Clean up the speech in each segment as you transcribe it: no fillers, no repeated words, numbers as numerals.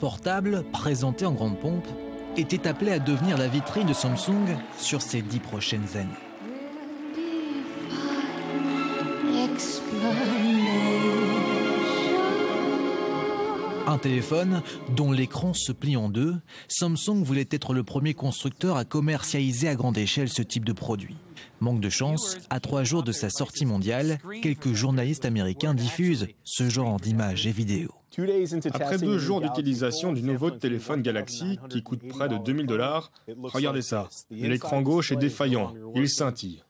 portable, présenté en grande pompe, était appelé à devenir la vitrine de Samsung sur ces 10 prochaines années. Un téléphone dont l'écran se plie en deux, Samsung voulait être le premier constructeur à commercialiser à grande échelle ce type de produit. Manque de chance, à 3 jours de sa sortie mondiale, quelques journalistes américains diffusent ce genre d'images et vidéos. Après 2 jours d'utilisation du nouveau téléphone Galaxy qui coûte près de 2000 $, regardez ça. L'écran gauche est défaillant, il scintille.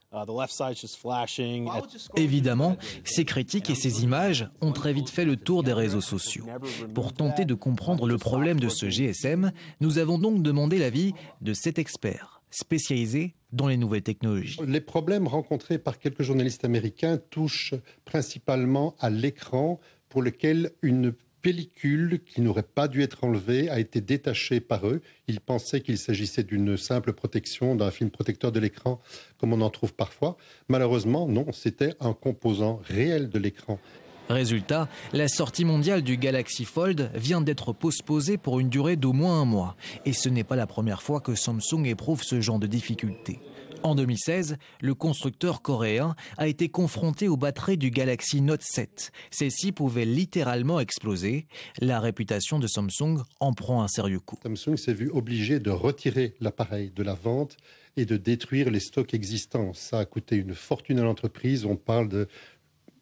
Évidemment, ces critiques et ces images ont très vite fait le tour des réseaux sociaux. Pour tenter de comprendre le problème de ce GSM, nous avons donc demandé l'avis de cet expert spécialisé dans les nouvelles technologies. Les problèmes rencontrés par quelques journalistes américains touchent principalement à l'écran pour lequel une pellicule qui n'aurait pas dû être enlevée a été détachée par eux. Ils pensaient qu'il s'agissait d'une simple protection, d'un film protecteur de l'écran, comme on en trouve parfois. Malheureusement, non, c'était un composant réel de l'écran. Résultat, la sortie mondiale du Galaxy Fold vient d'être postposée pour une durée d'au moins 1 mois. Et ce n'est pas la première fois que Samsung éprouve ce genre de difficultés. En 2016, le constructeur coréen a été confronté aux batteries du Galaxy Note 7. Celles-ci pouvaient littéralement exploser. La réputation de Samsung en prend un sérieux coup. Samsung s'est vu obligé de retirer l'appareil de la vente et de détruire les stocks existants. Ça a coûté une fortune à l'entreprise. On parle de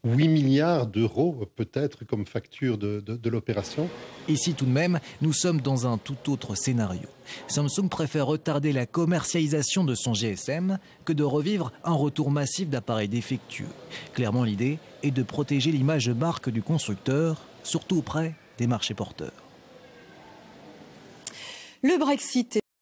8 milliards d'euros peut-être comme facture de l'opération. Ici tout de même, nous sommes dans un tout autre scénario. Samsung préfère retarder la commercialisation de son GSM que de revivre un retour massif d'appareils défectueux. Clairement, l'idée est de protéger l'image de marque du constructeur, surtout auprès des marchés porteurs. Le Brexit